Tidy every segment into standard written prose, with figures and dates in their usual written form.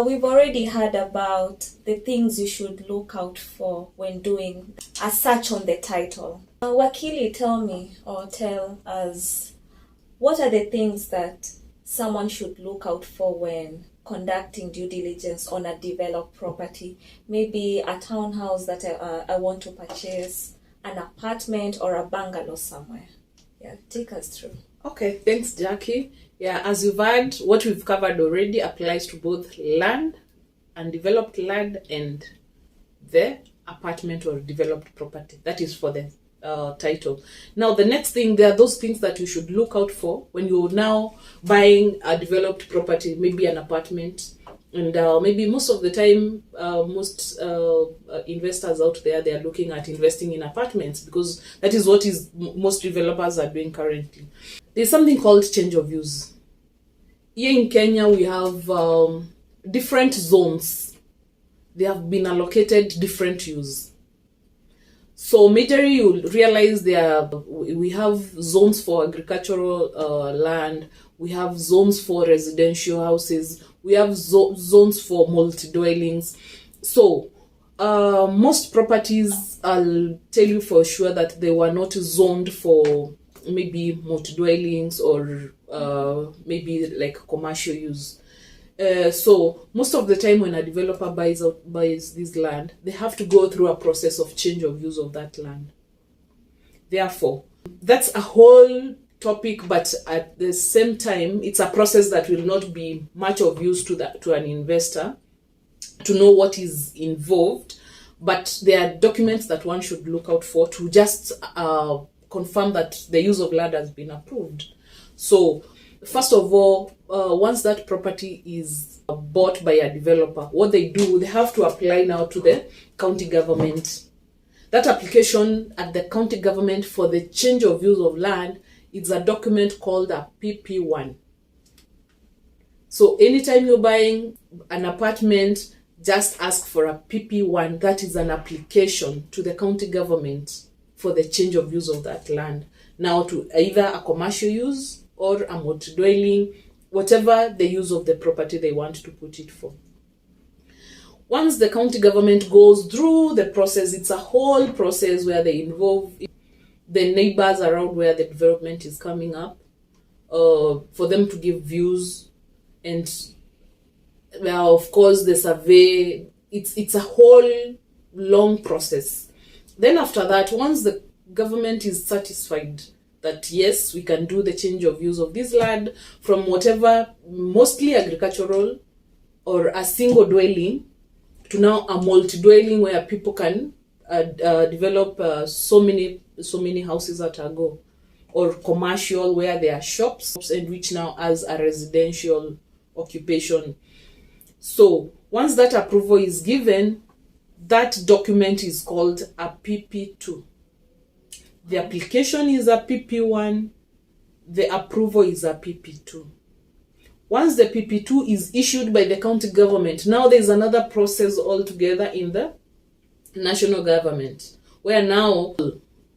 We've already heard about the things you should look out for when doing a search on the title. Wakili, tell us, what are the things that someone should look out for when conducting due diligence on a developed property? Maybe a townhouse that I want to purchase, an apartment, or a bungalow somewhere. Yeah, take us through. Okay, thanks, Jackie. Yeah, as you've heard, what we've covered already applies to both land, undeveloped land, and the apartment or developed property. That is for the title. Now, the next thing, there are those things that you should look out for when you're now buying a developed property, maybe an apartment. And maybe most of the time, most investors out there, they are looking at investing in apartments because that is what most developers are doing currently. There's something called change of use. Here in Kenya, we have different zones. They have been allocated different use. So majorly you'll realize we have zones for agricultural land, we have zones for residential houses, we have zones for multi-dwellings. So most properties, I'll tell you for sure that they were not zoned for maybe multi-dwellings or maybe like commercial use. So most of the time when a developer buys this land, they have to go through a process of change of use of that land. Therefore, that's a whole topic, but at the same time, it's a process that will not be much of use to an investor to know what is involved. But there are documents that one should look out for to just confirm that the use of land has been approved. So first of all, once that property is bought by a developer, what they do, they have to apply now to the county government. That application at the county government for the change of use of land is a document called a PP1. So anytime you're buying an apartment, just ask for a PP1. That is an application to the county government for the change of use of that land. Now to either a commercial use or a multi-dwelling, whatever the use of the property they want to put it for. Once the county government goes through the process, it's a whole process where they involve the neighbors around where the development is coming up, for them to give views, and well, of course the survey. It's a whole long process. Then after that, once the government is satisfied that yes, we can do the change of use of this land from whatever mostly agricultural or a single dwelling to now a multi-dwelling where people can develop so many houses at a go, or commercial where there are shops, and which now as a residential occupation. So once that approval is given, that document is called a PP2. The application is a PP1, the approval is a PP2. Once the PP2 is issued by the county government, now there's another process altogether in the national government, where now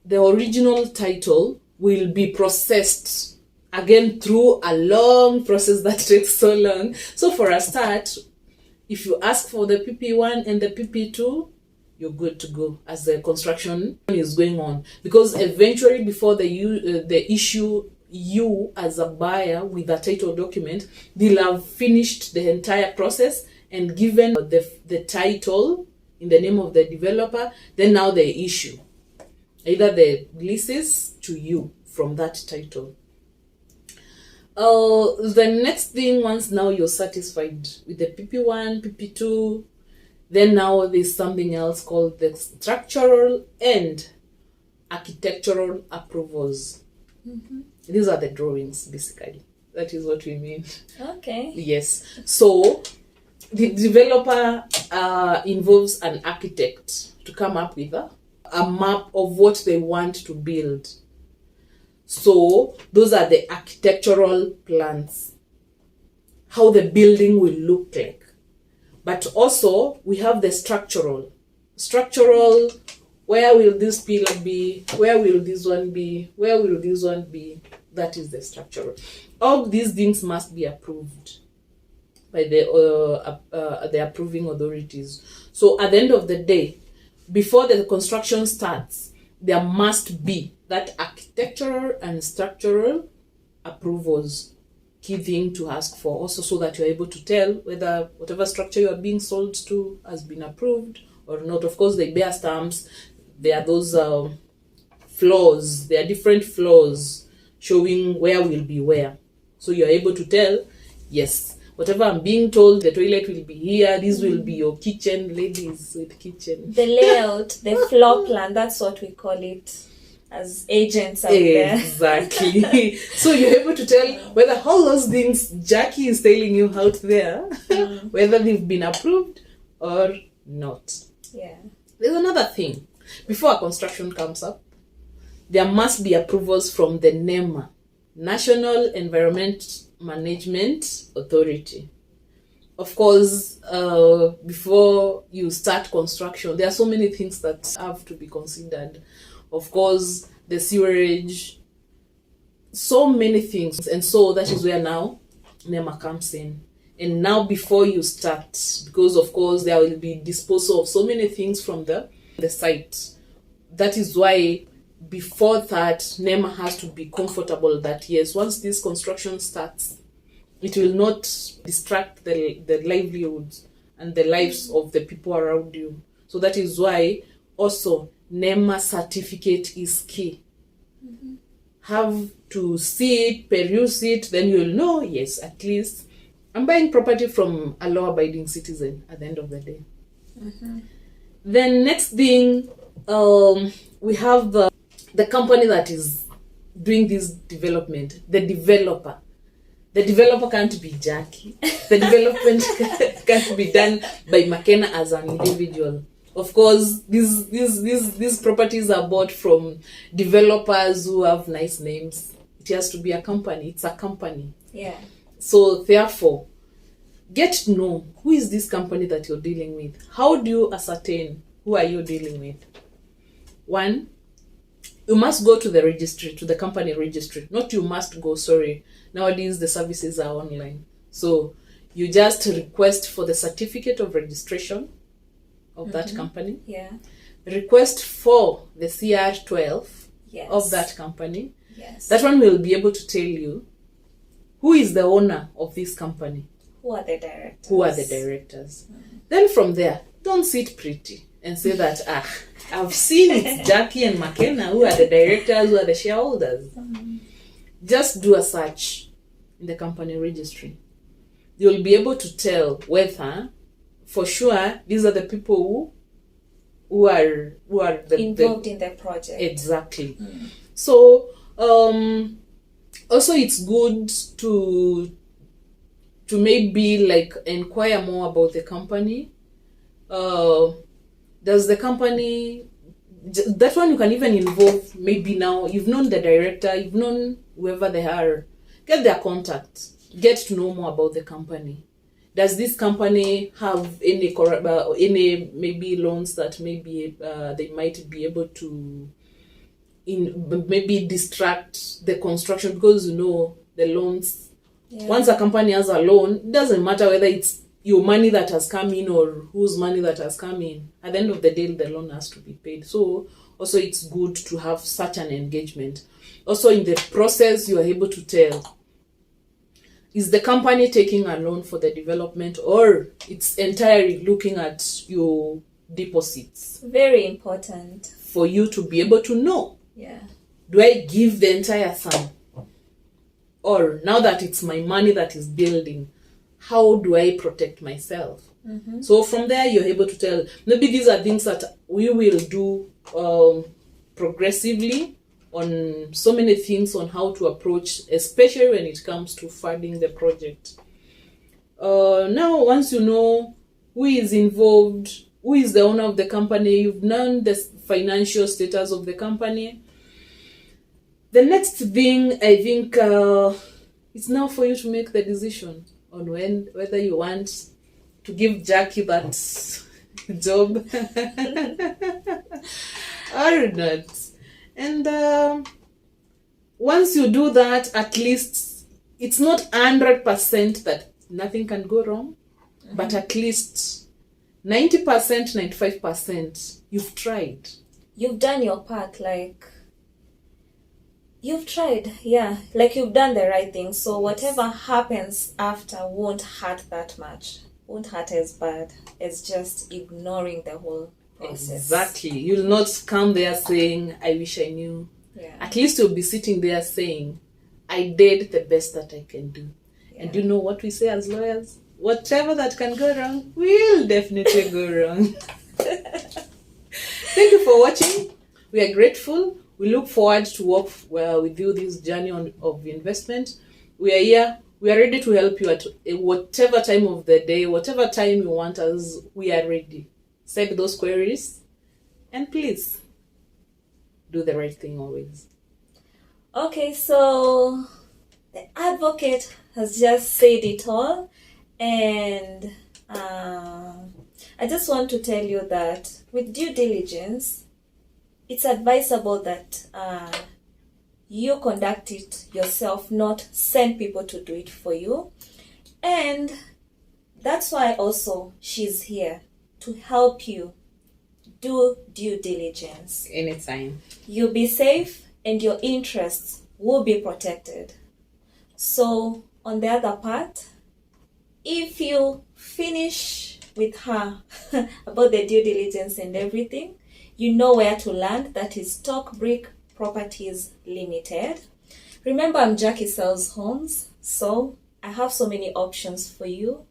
the original title will be processed again through a long process that takes so long. So for a start, if you ask for the PP1 and the PP2, you're good to go as the construction is going on, because eventually before they issue you as a buyer with a title document, they'll have finished the entire process and given the title in the name of the developer. Then now they issue either the leases to you from that title. The next thing, once now you're satisfied with the PP1, PP2, then now there's something else called the structural and architectural approvals. Mm-hmm. These are the drawings, basically. That is what we mean. Okay. Yes. So the developer involves an architect to come up with a map of what they want to build. So those are the architectural plans, how the building will look like. But also we have the structural, where will this pillar be, where will this one be, where will this one be. That is the structural. All these things must be approved by the approving authorities. So at the end of the day, before the construction starts, there must be that architectural and structural approvals, key thing to ask for, also so that you're able to tell whether whatever structure you are being sold to has been approved or not. Of course, they bear stamps. There are those floors. There are different floors showing where will be where. So you're able to tell, yes, whatever I'm being told, the toilet will be here, this will be your kitchen, ladies with kitchen. The layout, the floor plan, that's what we call it as agents out there. Exactly. So you're able to tell whether all those things Jackie is telling you out there, whether they've been approved or not. Yeah. There's another thing. Before a construction comes up, there must be approvals from the NEMA, National Environment Management Authority. Of course, before you start construction, there are so many things that have to be considered. Of course, the sewerage, so many things. And so that is where now NEMA comes in. And now before you start, because of course there will be disposal of so many things from the site. That is why before that, NEMA has to be comfortable that yes, once this construction starts, it will not distract the livelihoods and the lives of the people around you. So that is why also NEMA certificate is key. Have to see it, peruse it, then you'll know, yes, at least I'm buying property from a law-abiding citizen at the end of the day. Then next thing, we have the company that is doing this development, the developer. The developer can't be Jackie. The development can't be done by Makena as an individual. Of course, these properties are bought from developers who have nice names. It has to be a company. It's a company. Yeah. So therefore, get to know who is this company that you're dealing with. How do you ascertain who are you dealing with? One, you must go to the registry, to the company registry. Not you must go, sorry. Nowadays, the services are online. So you just request for the certificate of registration of that company. Yeah. Request for the CR12 Yes. of that company. Yes. That one will be able to tell you who is the owner of this company. Who are the directors? Who are the directors? Then from there, don't sit pretty and say that, I've seen it's Jackie and Makena who are the directors, who are the shareholders. Just do a search in the company registry. You'll be able to tell whether, for sure, these are the people who are involved in the project. Exactly. So also it's good to maybe like inquire more about the company. Does the company, that one you can even involve, maybe now you've known the director, you've known whoever they are, get their contact, get to know more about the company. Does this company have any maybe loans that maybe they might be able to maybe distract the construction, because the loans. Yeah. Once a company has a loan, it doesn't matter whether it's your money that has come in or whose money that has come in. At the end of the day, the loan has to be paid. So also it's good to have such an engagement. Also in the process, you are able to tell, is the company taking a loan for the development or it's entirely looking at your deposits? Very important. For you to be able to know. Yeah. Do I give the entire sum? Or now that it's my money that is building, how do I protect myself? So from there, you're able to tell, maybe these are things that we will do progressively on so many things on how to approach, especially when it comes to funding the project. Now, once you know who is involved, who is the owner of the company, you've known the financial status of the company. The next thing, I think, it's now for you to make the decision on whether you want to give Jackie that job or not. And once you do that, at least it's not 100% that nothing can go wrong. but at least 90%, 95%, you've tried. You've done your part, you've tried, yeah. You've done the right thing. So whatever happens after won't hurt that much. Won't hurt as bad as just ignoring the whole process. Exactly. You'll not come there saying, I wish I knew. Yeah. At least you'll be sitting there saying, I did the best that I can do. Yeah. And you know what we say as lawyers? Whatever that can go wrong will definitely go wrong. Thank you for watching. We are grateful. We look forward to work with you this journey of investment. We are here. We are ready to help you at whatever time of the day, whatever time you want us. We are ready. Send those queries, and please do the right thing always. Okay, so the advocate has just said it all, and I just want to tell you that with due diligence, it's advisable that you conduct it yourself, not send people to do it for you. And that's why also she's here to help you do due diligence. Anytime. You'll be safe and your interests will be protected. So on the other part, if you finish with her about the due diligence and everything, you know where to land. That is Stockbrick Properties Limited. Remember, I'm Jackie Sells Homes, so I have so many options for you.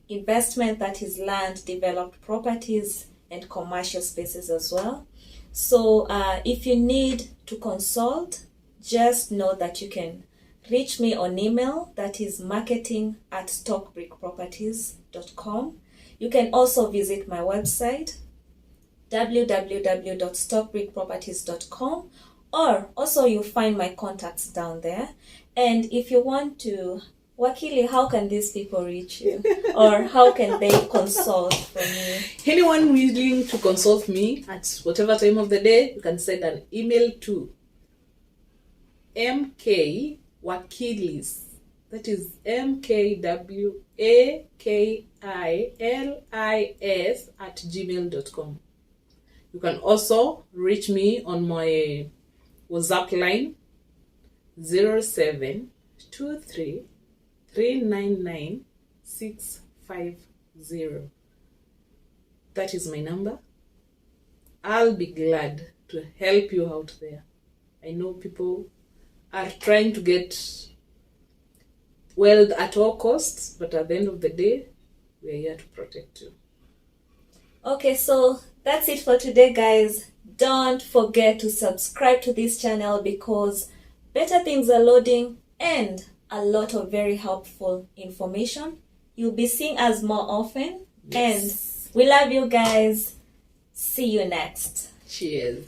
Investment, that is land, developed properties, and commercial spaces as well. So if you need to consult, just know that you can reach me on email, that is marketing@stockbrickproperties.com. You can also visit my website, www.stockbrickproperties.com, or also you'll find my contacts down there. And if you want to, Wakili, how can these people reach you? Or how can they consult from you? Anyone willing to consult me at whatever time of the day, you can send an email to mwakilis, that is mkwakilis @gmail.com. You can also reach me on my WhatsApp line 0723 399 650. That is my number. I'll be glad to help you out there. I know people are trying to get wealth at all costs, but at the end of the day, we're here to protect you. Okay, so that's it for today, guys. Don't forget to subscribe to this channel because better things are loading and a lot of very helpful information. You'll be seeing us more often. Yes. And we love you guys. See you next. Cheers.